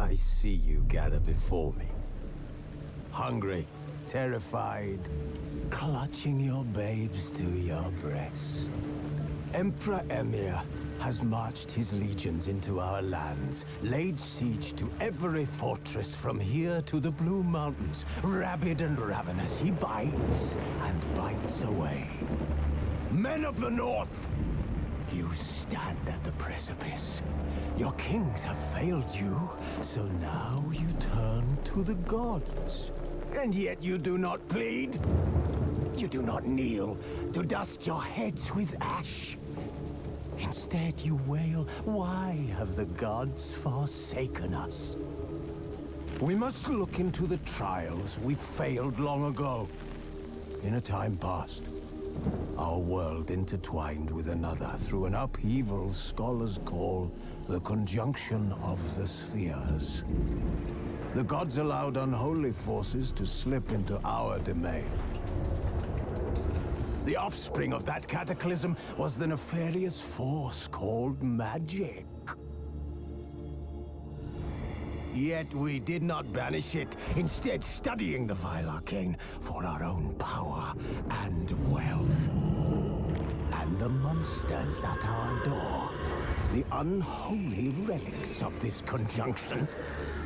I see you gather before me. Hungry, terrified, clutching your babes to your breast. Emperor Emir has marched his legions into our lands, laid siege to every fortress from here to the Blue Mountains. Rabid and ravenous, he bites and bites away. Men of the North, you stand at the precipice. Your kings have failed you, so now you turn to the gods. And yet you do not plead. You do not kneel to dust your heads with ash. Instead you wail, why have the gods forsaken us? We must look into the trials we failed long ago. In a time past, our world intertwined with another through an upheaval scholars call the conjunction of the spheres. The gods allowed unholy forces to slip into our domain. The offspring of that cataclysm was the nefarious force called magic. Yet we did not banish it, instead studying the vile arcane for our own power and wealth. And the monsters at our door, the unholy relics of this conjunction.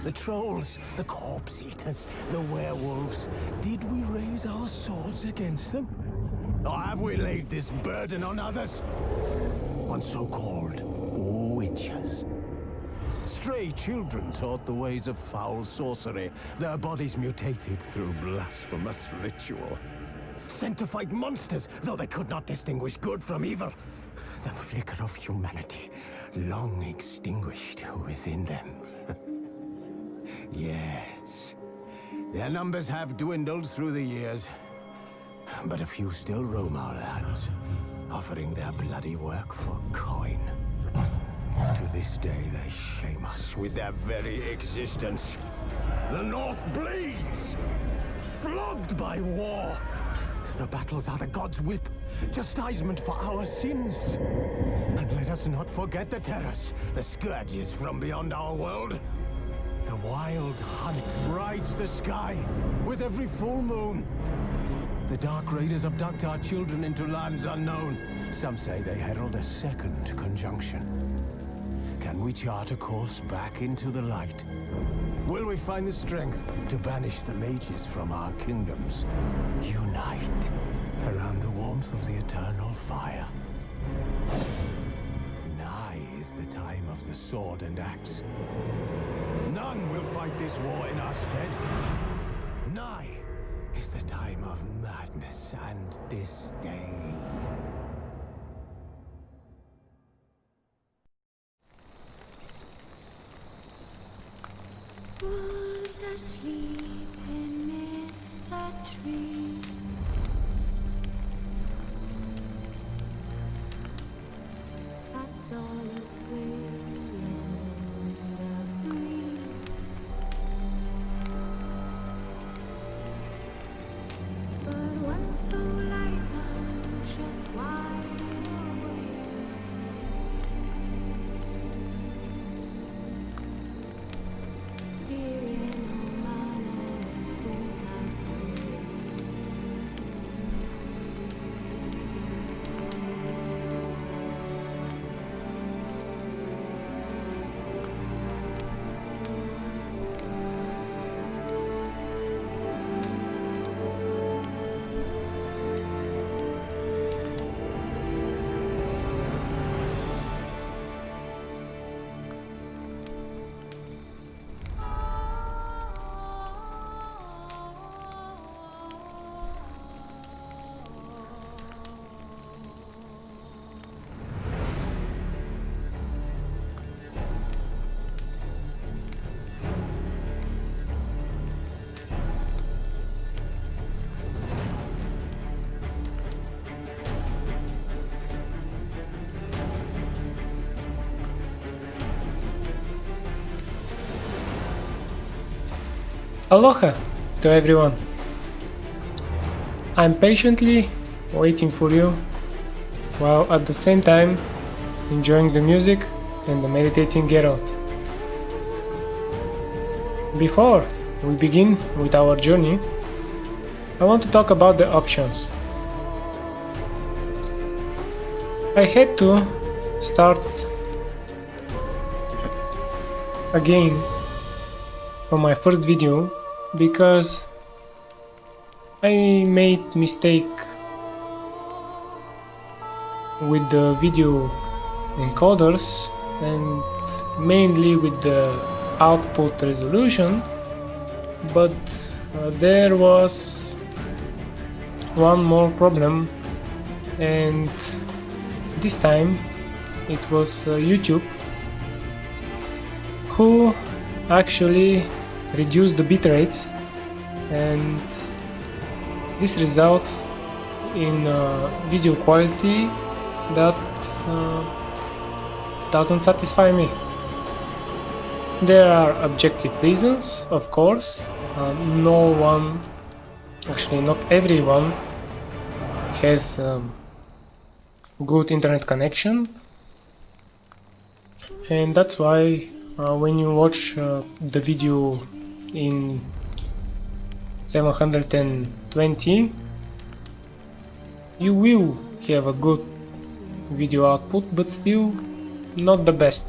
The trolls, the corpse eaters, the werewolves. Did we raise our swords against them? Or have we laid this burden on others? On so-called witches. Stray children taught the ways of foul sorcery, their bodies mutated through blasphemous ritual. Sent to fight monsters, though they could not distinguish good from evil. The flicker of humanity, long extinguished within them. Yes, their numbers have dwindled through the years. But a few still roam our lands, offering their bloody work for coin. To this day, they shame us with their very existence. The North bleeds, flogged by war. The battles are the gods' whip, chastisement for our sins. And let us not forget the terrors, the scourges from beyond our world. The wild hunt rides the sky with every full moon. The Dark Raiders abduct our children into lands unknown. Some say they herald a second conjunction. Can we chart a course back into the light? Will we find the strength to banish the mages from our kingdoms? Unite around the warmth of the eternal fire. Nigh is the time of the sword and axe. None will fight this war in our stead. Nigh is the time of madness and disdain. Wolves asleep amidst the trees. Cats all asleep in the breeze. But one so light anxious wide awake. Fearing no manner whose hands Aloha to everyone. I'm patiently waiting for you, while at the same time enjoying the music and the meditating Geralt. Before we begin with our journey, I want to talk about the options. I had to start again from my first video because I made mistake with the video encoders and mainly with the output resolution, but there was one more problem, and this time it was YouTube who actually reduced the bit rates, and this results in video quality that doesn't satisfy me. There are objective reasons, of course. No one, actually not everyone, has good internet connection, and that's why when you watch the video in 720, you will have a good video output, but still not the best.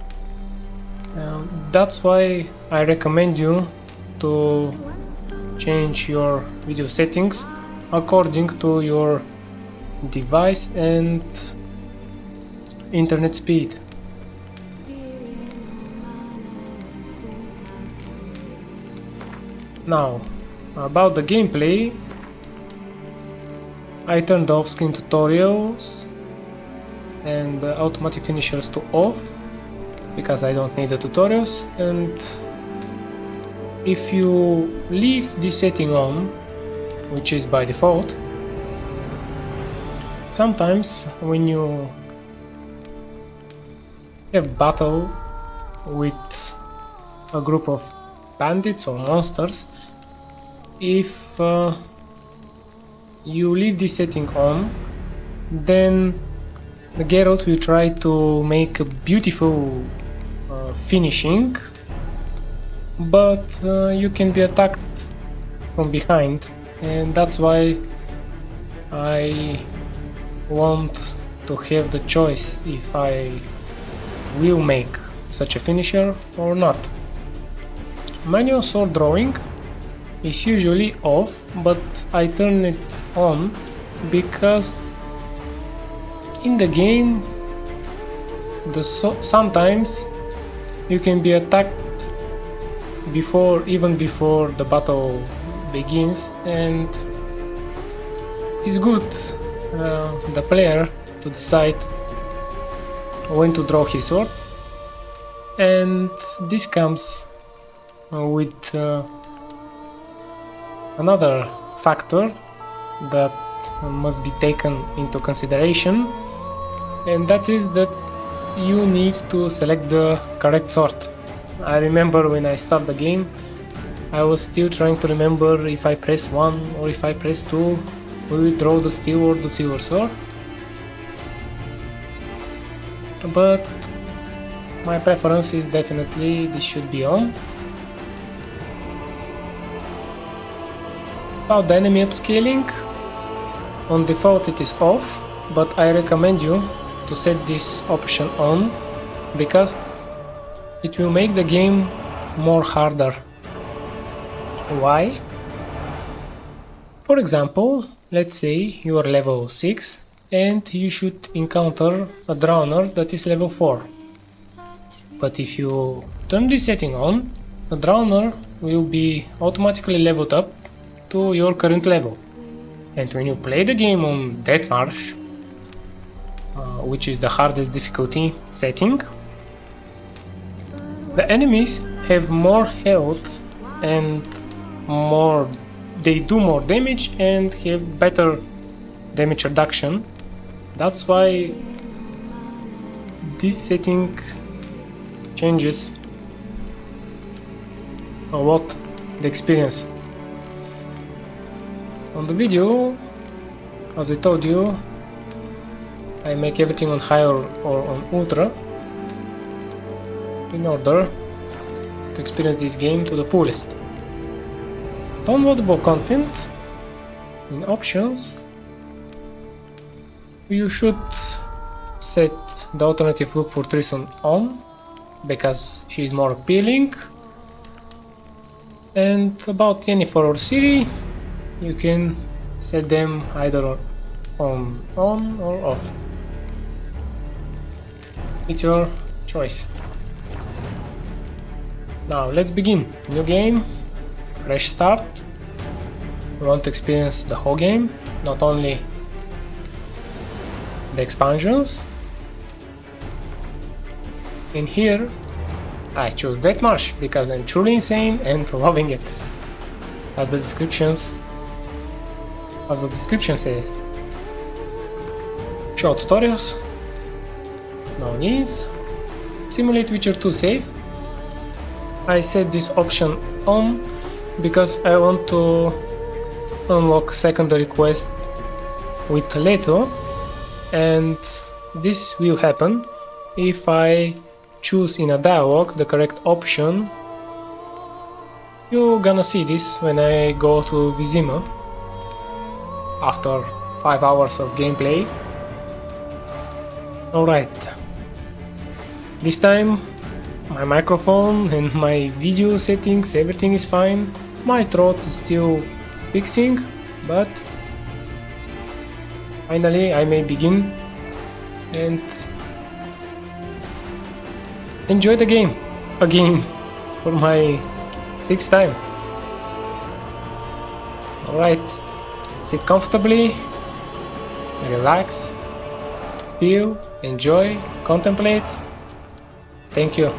That's why I recommend you to change your video settings according to your device and internet speed. Now, about the gameplay, I turned off screen tutorials and automatic finishers to off because I don't need the tutorials, and if you leave this setting on, which is by default, sometimes when you have battle with a group of bandits or monsters, if you leave this setting on, then the Geralt will try to make a beautiful finishing, but you can be attacked from behind, and that's why I want to have the choice if I will make such a finisher or not. Manual sword drawing is usually off, but I turn it on because in the game sometimes you can be attacked even before the battle begins, and it's good the player to decide when to draw his sword, and this comes with another factor that must be taken into consideration, and that is that you need to select the correct sword. I remember when I start the game, I was still trying to remember if I press 1 or if I press 2, will it draw the steel or the silver sword? But my preference is definitely this should be on. About the enemy upscaling, on default it is off, but I recommend you to set this option on because it will make the game more harder. Why? For example, let's say you are level 6 and you should encounter a drowner that is level 4. But if you turn this setting on, the drowner will be automatically leveled up to your current level. And when you play the game on Death March, which is the hardest difficulty setting, the enemies have more health and they do more damage and have better damage reduction. That's why this setting changes a lot the experience. On the video, as I told you, I make everything on high or on ultra in order to experience this game to the fullest. Downloadable content. In options, you should set the alternative look for Trison on, because she is more appealing. And about Yennefer or Ciri, you can set them either on or off. It's your choice. Now let's begin. New game, fresh start. We want to experience the whole game, not only the expansions. In here I choose Deathmarsh because I'm truly insane and loving it, as the description says. Show tutorials, no need. Simulate Witcher 2 save. I set this option on because I want to unlock secondary quest with Leto, and this will happen if I choose in a dialogue the correct option. You're gonna see this when I go to Vesemir after 5 hours of gameplay. Alright, this time my microphone and my video settings, everything is fine. My throat is still fixing, but finally I may begin and enjoy the game again for my 6th time. Alright, sit comfortably, relax, feel, enjoy, contemplate. Thank you.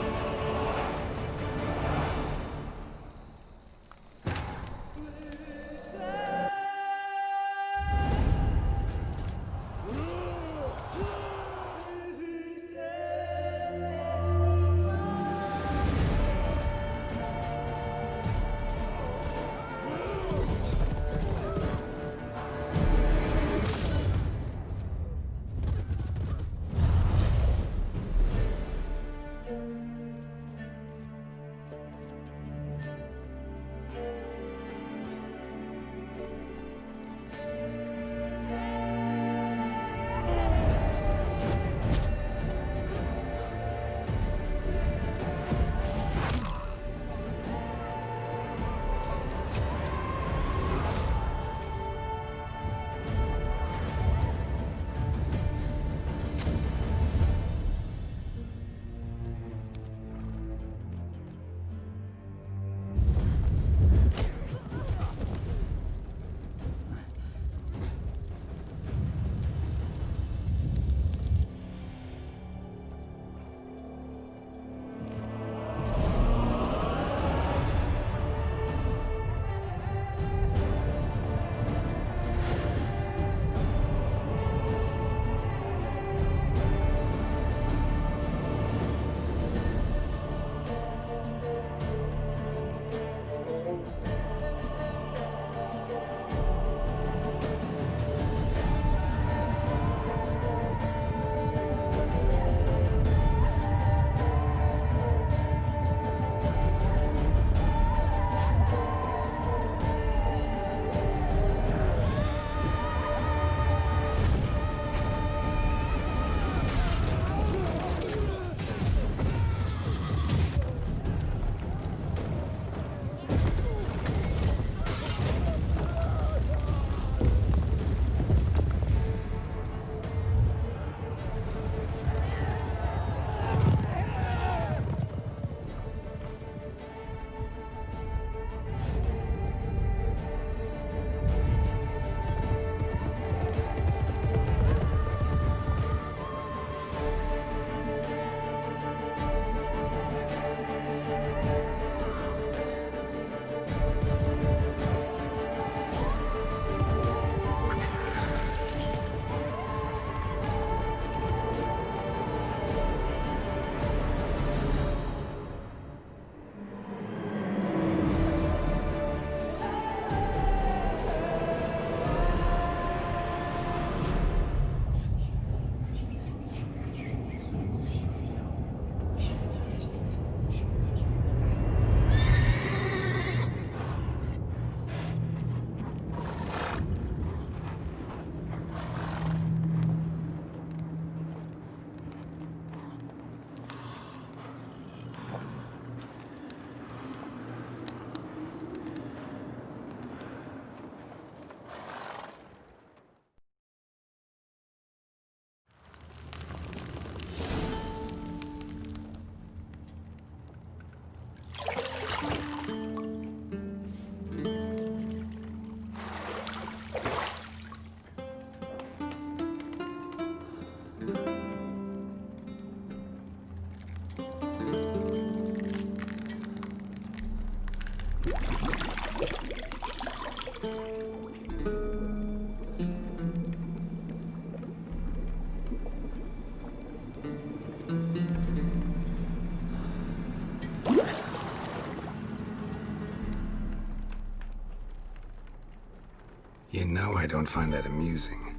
You know I don't find that amusing.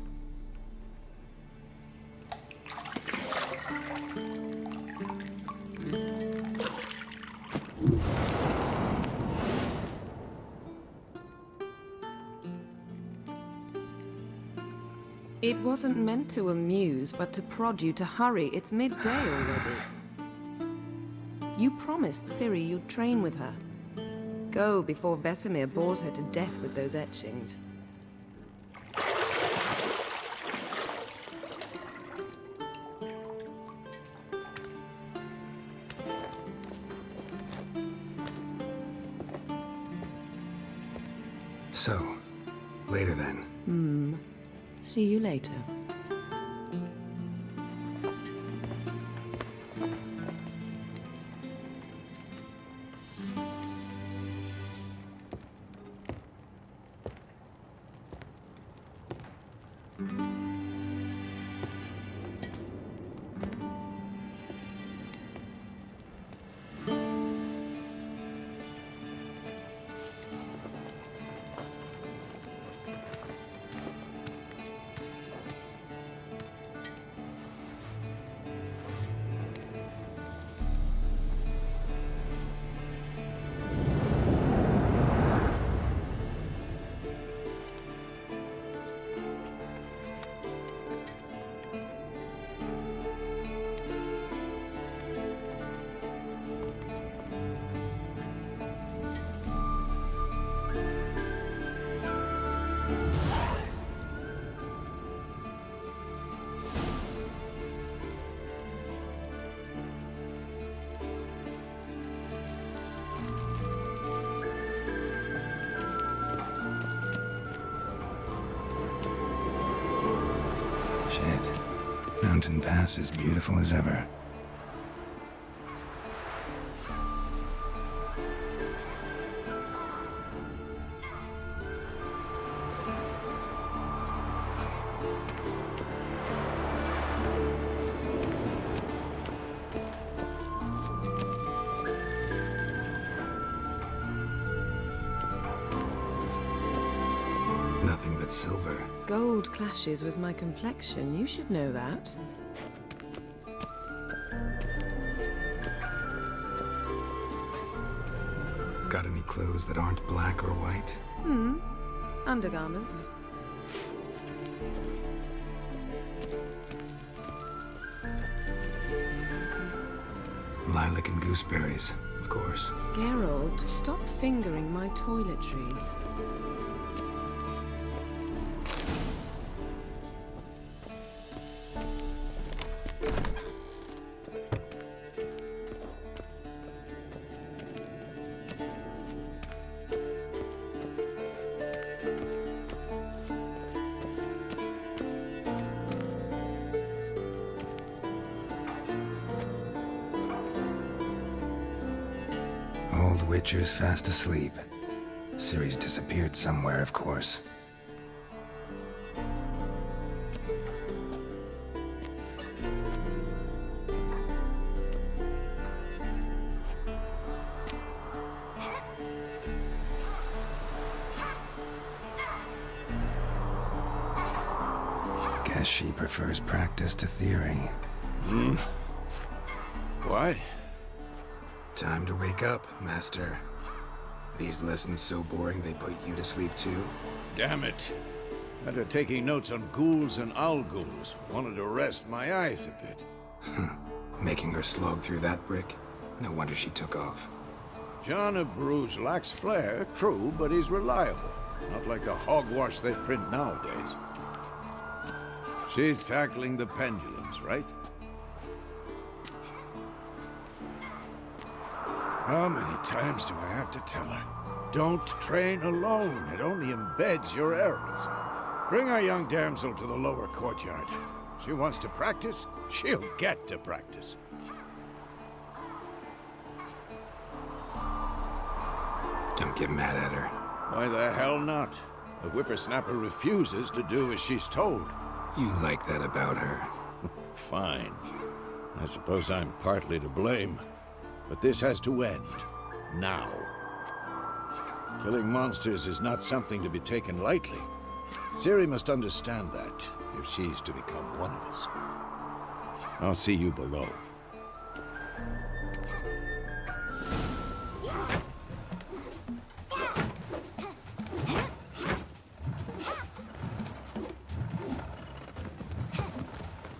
It wasn't meant to amuse, but to prod you to hurry. It's midday already. You promised Ciri you'd train with her. Go before Vesemir bores her to death with those etchings. So, later then. See you later. Shit. Mountain Pass is beautiful as ever. Nothing but silver. Gold clashes with my complexion. You should know that. Got any clothes that aren't black or white? Undergarments. Lilac and gooseberries, of course. Geralt, stop fingering my toiletries. Old Witcher's fast asleep. Ciri's disappeared somewhere, of course. Guess she prefers practice to theory. What? Time to wake up, Master. These lessons so boring they put you to sleep too? Damn it. After taking notes on ghouls and owl ghouls, wanted to rest my eyes a bit. Making her slog through that brick? No wonder she took off. John of Bruges lacks flair, true, but he's reliable. Not like the hogwash they print nowadays. She's tackling the pendulums, right? How many times do I have to tell her? Don't train alone. It only embeds your errors. Bring our young damsel to the lower courtyard. She wants to practice, she'll get to practice. Don't get mad at her. Why the hell not? The whippersnapper refuses to do as she's told. You like that about her? Fine. I suppose I'm partly to blame. But this has to end. Now. Killing monsters is not something to be taken lightly. Ciri must understand that, if she's to become one of us. I'll see you below.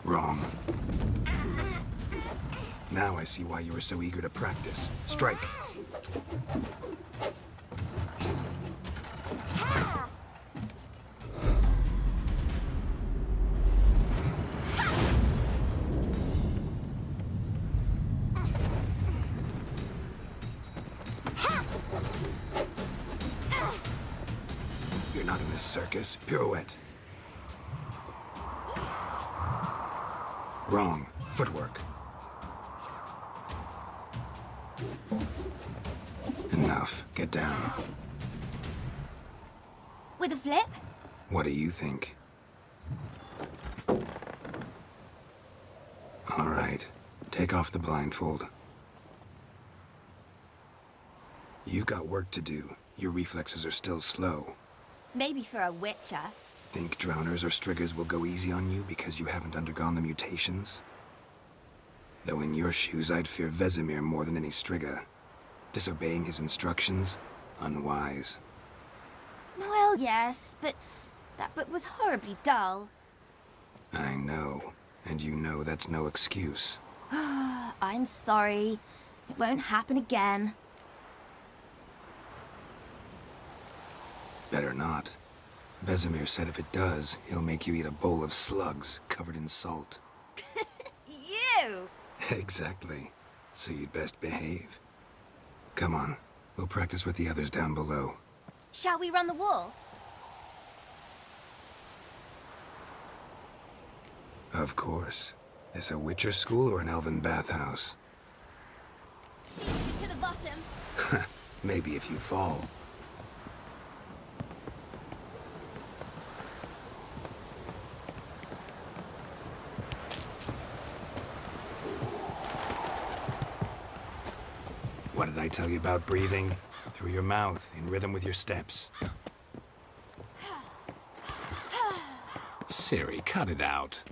Wrong. Now I see why you were so eager to practice. Strike. You're not in a circus. Pirouette. Wrong. Footwork. Enough. Get down. With a flip? What do you think? All right. Take off the blindfold. You've got work to do. Your reflexes are still slow. Maybe for a witcher. Think drowners or striggers will go easy on you because you haven't undergone the mutations? Though in your shoes, I'd fear Vesemir more than any strigger. Disobeying his instructions? Unwise. Well, yes, but that book was horribly dull. I know. And you know that's no excuse. I'm sorry. It won't happen again. Better not. Vesemir said if it does, he'll make you eat a bowl of slugs covered in salt. You! Exactly. So you'd best behave. Come on. We'll practice with the others down below. Shall we run the walls? Of course. Is a Witcher school or an elven bathhouse? Lead me to the bottom. Maybe if you fall. What did I tell you about breathing? Through your mouth, in rhythm with your steps. Ciri, cut it out.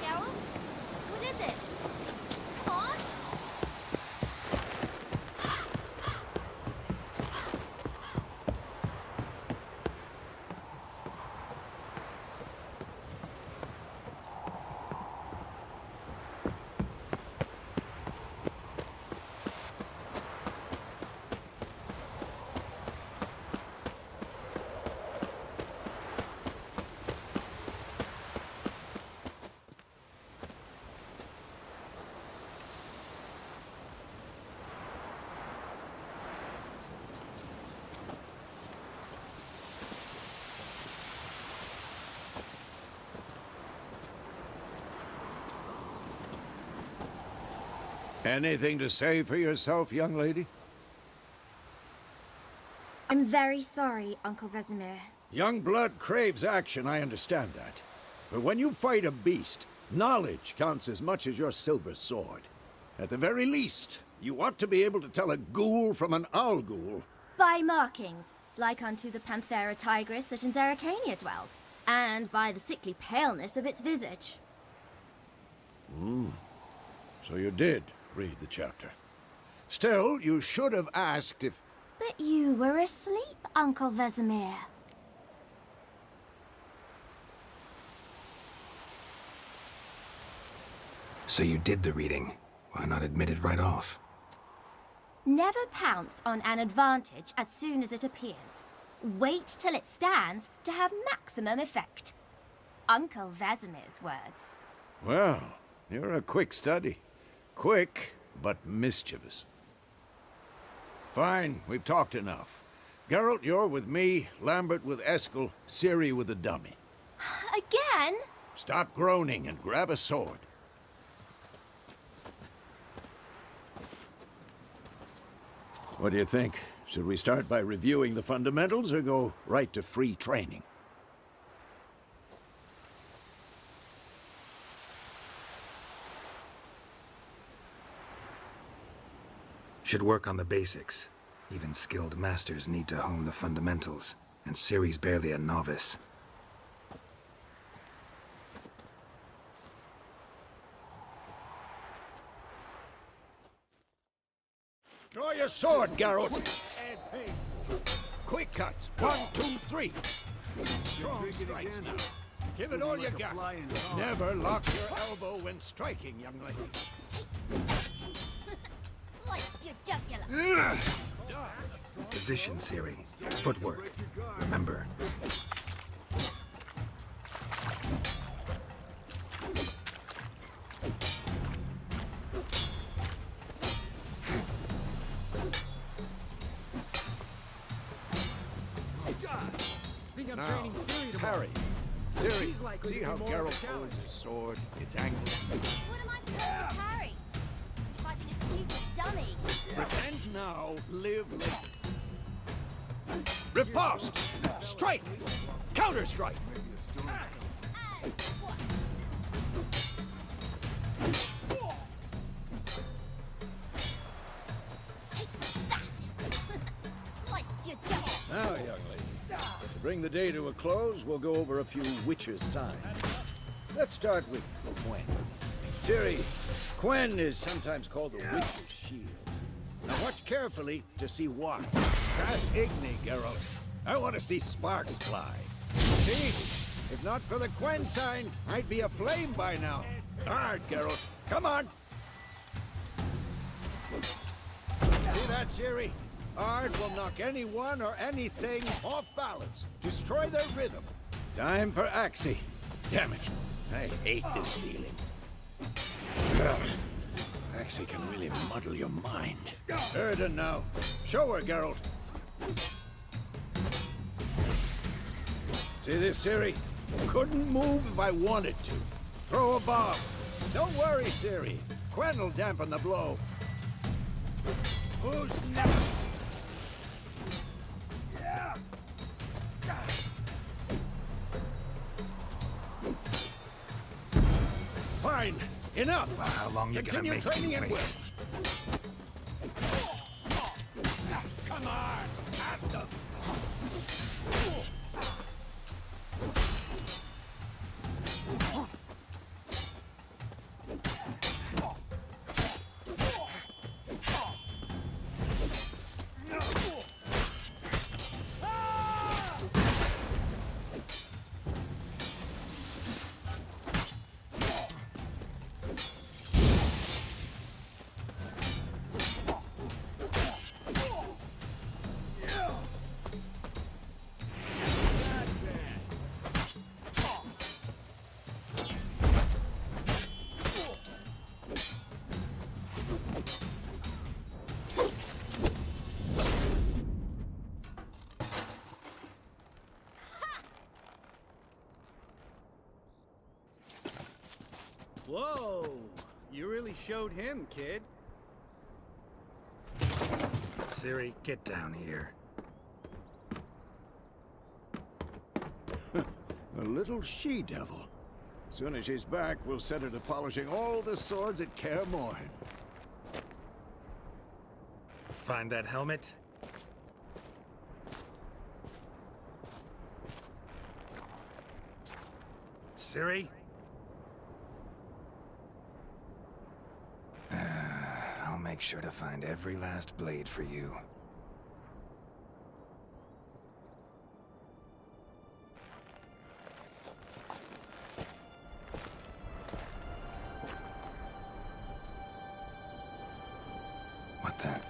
Geralt? What is it? Come on! Anything to say for yourself, young lady? I'm very sorry, Uncle Vesemir. Young blood craves action, I understand that. But when you fight a beast, knowledge counts as much as your silver sword. At the very least, you ought to be able to tell a ghoul from an owl ghoul. By markings, like unto the Panthera tigris that in Zerrikania dwells, and by the sickly paleness of its visage. So you did read the chapter. Still, you should have asked if... But you were asleep, Uncle Vesemir. So you did the reading. Why not admit it right off? Never pounce on an advantage as soon as it appears. Wait till it stands to have maximum effect. Uncle Vesemir's words. Well, you're a quick study. Quick, but mischievous. Fine, we've talked enough. Geralt, you're with me, Lambert with Eskel, Ciri with the dummy. Again? Stop groaning and grab a sword. What do you think? Should we start by reviewing the fundamentals or go right to free training? Should work on the basics. Even skilled masters need to hone the fundamentals, and Ciri's barely a novice. Draw your sword, Geralt! Quick cuts. 1, 2, 3. Strong strikes now. Give it all you got. Never lock your elbow when striking, young lady. Sliced your jugular. Position, Ciri. Footwork. Remember. Now, parry. Ciri, see how Geralt holds his sword? It's angled. What am I supposed to parry? I'm fighting a stupid dummy. Pretend now, live later. Riposte! Strike! Counter-strike! Take that! Sliced your jugular. Now, young lady, to bring the day to a close, we'll go over a few witches' signs. Let's start with Quen. Ciri, Quen is sometimes called the witch's shield. Now watch carefully to see why. Cast Igni, Geralt. I want to see sparks fly. See? If not for the Quen sign, I'd be aflame by now. Hard, Geralt. Come on! See that, Ciri? Ard will knock anyone or anything off balance. Destroy their rhythm. Time for Axie. Damn it. I hate this feeling. Ugh. Axie can really muddle your mind. Erden now. Show her, Geralt. See this, Ciri? Couldn't move if I wanted to. Throw a bomb. Don't worry, Ciri. Quen will dampen the blow. Who's next? Fine. Enough. Well, how long you gonna Continue make training me and wait? win. Come on. At them. Whoa! You really showed him, kid. Ciri, get down here. A little she-devil. Soon as she's back, we'll set her to polishing all the swords at Kaer Morhen. Find that helmet? Ciri? I'll make sure to find every last blade for you. What then?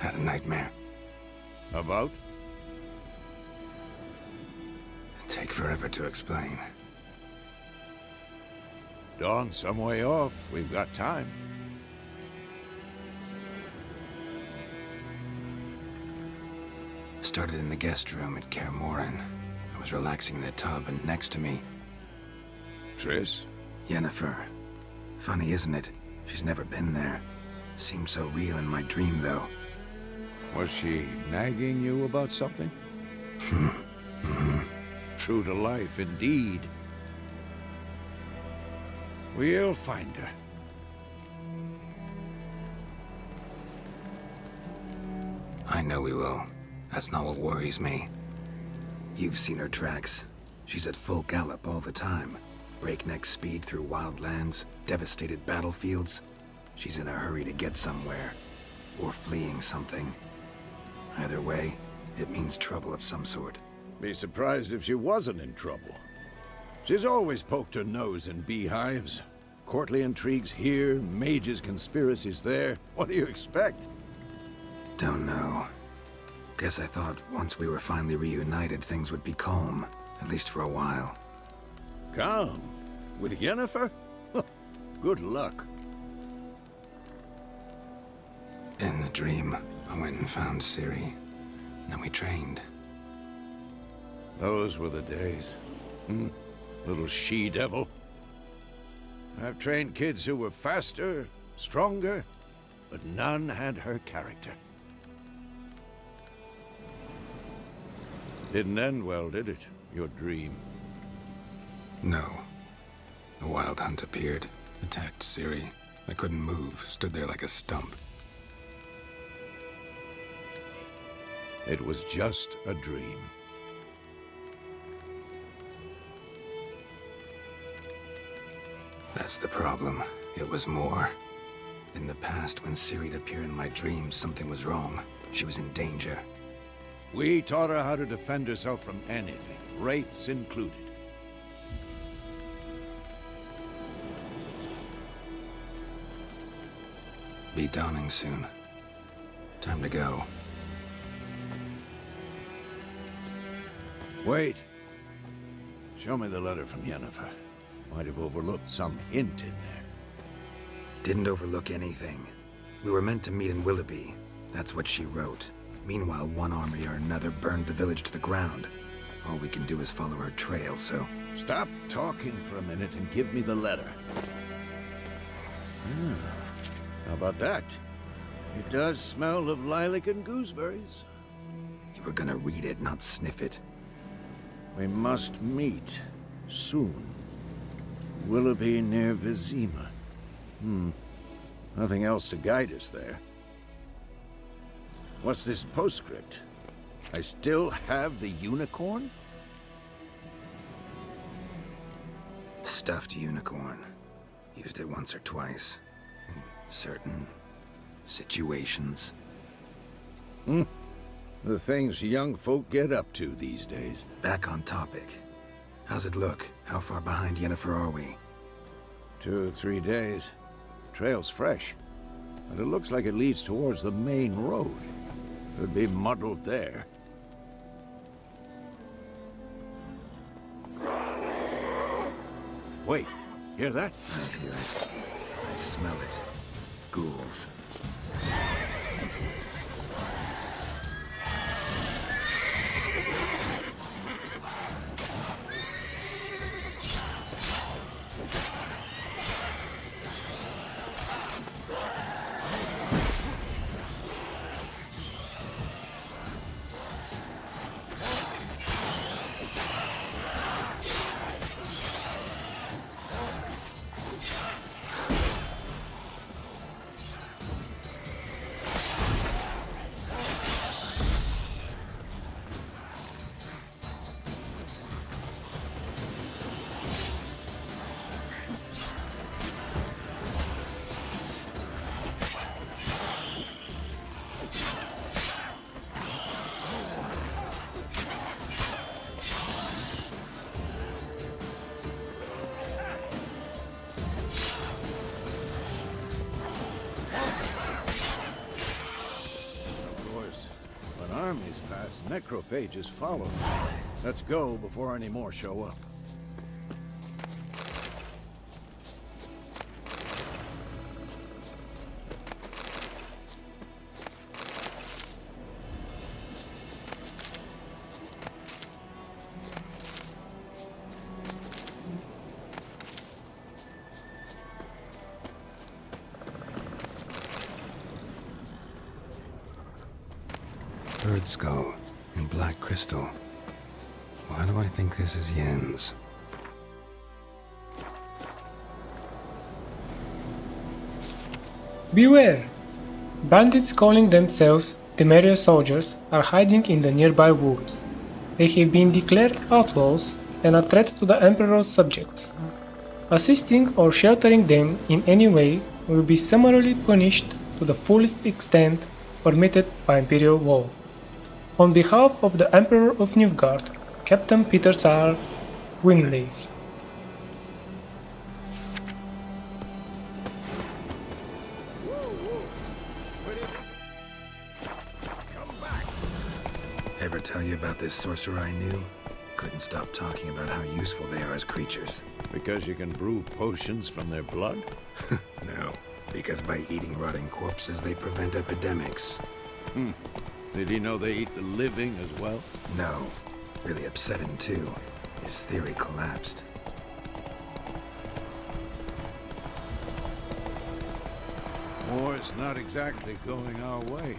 Had a nightmare. About? Take forever to explain. Dawn's some way off. We've got time. Started in the guest room at Kaer Morhen. I was relaxing in the tub, and next to me, Triss? Yennefer. Funny, isn't it? She's never been there. Seemed so real in my dream, though. Was she nagging you about something? True to life, indeed. We'll find her. I know we will. That's not what worries me. You've seen her tracks. She's at full gallop all the time. Breakneck speed through wild lands, devastated battlefields. She's in a hurry to get somewhere. Or fleeing something. Either way, it means trouble of some sort. Be surprised if she wasn't in trouble. She's always poked her nose in beehives. Courtly intrigues here, mages' conspiracies there. What do you expect? Don't know. Guess I thought once we were finally reunited, things would be calm. At least for a while. Calm? With Yennefer? Good luck. In the dream, I went and found Ciri. Then we trained. Those were the days. Little she-devil. I've trained kids who were faster, stronger, but none had her character. Didn't end well, did it? Your dream? No. A wild hunt appeared, attacked Ciri. I couldn't move, stood there like a stump. It was just a dream. That's the problem. It was more. In the past, when Ciri'd appear in my dreams, something was wrong. She was in danger. We taught her how to defend herself from anything, wraiths included. Be dawning soon. Time to go. Wait. Show me the letter from Yennefer. Might have overlooked some hint in there. Didn't overlook anything. We were meant to meet in Willoughby. That's what she wrote. Meanwhile, one army or another burned the village to the ground. All we can do is follow her trail, so... Stop talking for a minute and give me the letter. How about that? It does smell of lilac and gooseberries. You were gonna read it, not sniff it. We must meet. Soon. Willoughby near Vesemir. Nothing else to guide us there. What's this postscript? I still have the unicorn? Stuffed unicorn. Used it once or twice. In certain... situations. The things young folk get up to these days. Back on topic. How's it look? How far behind Yennefer are we? 2 or 3 days. Trail's fresh. But it looks like it leads towards the main road. Could be muddled there. Wait, hear that? I hear it. I smell it. Ghouls. Armies pass, necrophages follow. Let's go before any more show up. Bird skull and black crystal. Why do I think this is Yen's? Beware! Bandits calling themselves Temeria soldiers are hiding in the nearby woods. They have been declared outlaws and a threat to the Emperor's subjects. Assisting or sheltering them in any way will be summarily punished to the fullest extent permitted by Imperial law. On behalf of the Emperor of Nilfgaard, Captain Peter Sar, Winleaf. Ever tell you about this sorcerer I knew? Couldn't stop talking about how useful they are as creatures. Because you can brew potions from their blood? No, because by eating rotting corpses they prevent epidemics. Did he know they eat the living as well? No, really upset him too. His theory collapsed. War's not exactly going our way.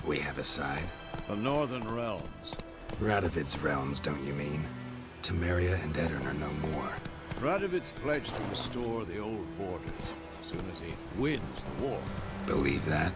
We have a side. The Northern Realms. Radovid's realms, don't you mean? Temeria and Edirn are no more. Radovid's pledged to restore the old borders as soon as he wins the war. Believe that?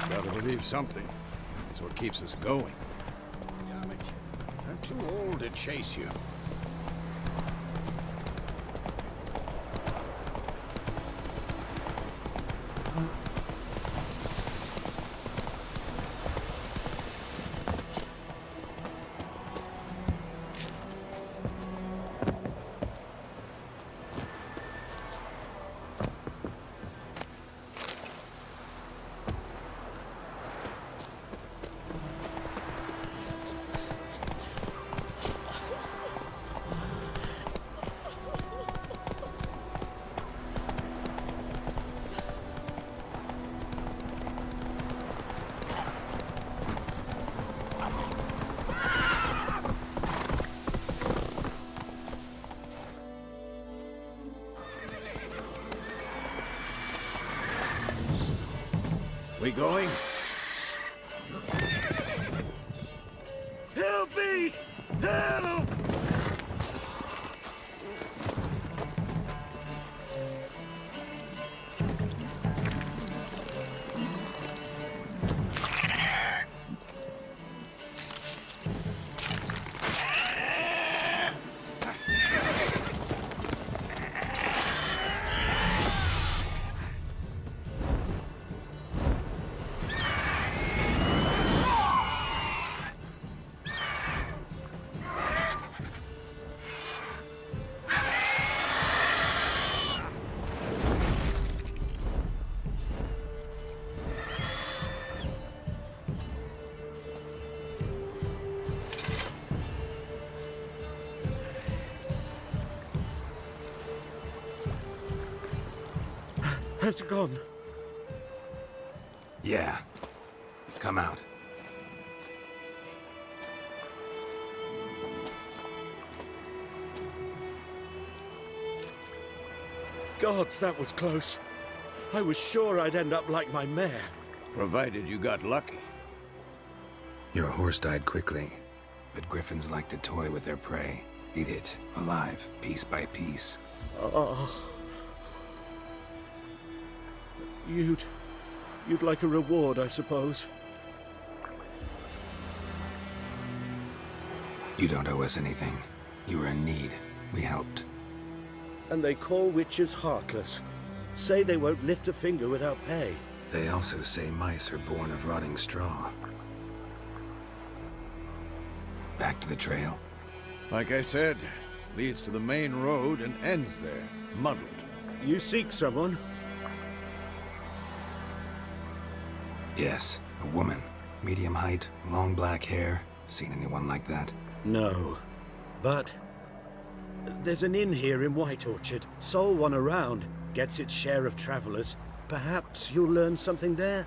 Gotta believe something. That's what keeps us going. Damn it. I'm too old to chase you. We going? Help me! Help! has gone. Yeah. Come out. Gods, that was close. I was sure I'd end up like my mare. Provided you got lucky. Your horse died quickly, but griffins like to toy with their prey. Eat it, alive, piece by piece. Oh. You'd like a reward, I suppose. You don't owe us anything. You were in need. We helped. And they call witches heartless. Say they won't lift a finger without pay. They also say mice are born of rotting straw. Back to the trail. Like I said, leads to the main road and ends there, muddled. You seek someone? Yes, a woman. Medium height, long black hair. Seen anyone like that? No. But there's an inn here in White Orchard. Sole one around. Gets its share of travelers. Perhaps you'll learn something there?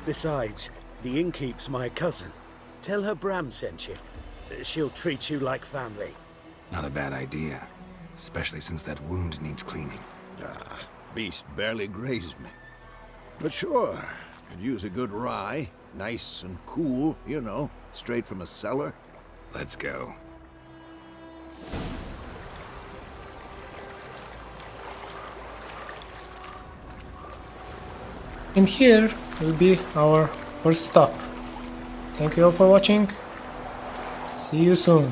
Besides, the innkeep's my cousin. Tell her Bram sent you. She'll treat you like family. Not a bad idea. Especially since that wound needs cleaning. Ah, beast barely grazed me. But sure, could use a good rye. Nice and cool, you know, straight from a cellar. Let's go. And here will be our first stop. Thank you all for watching. See you soon.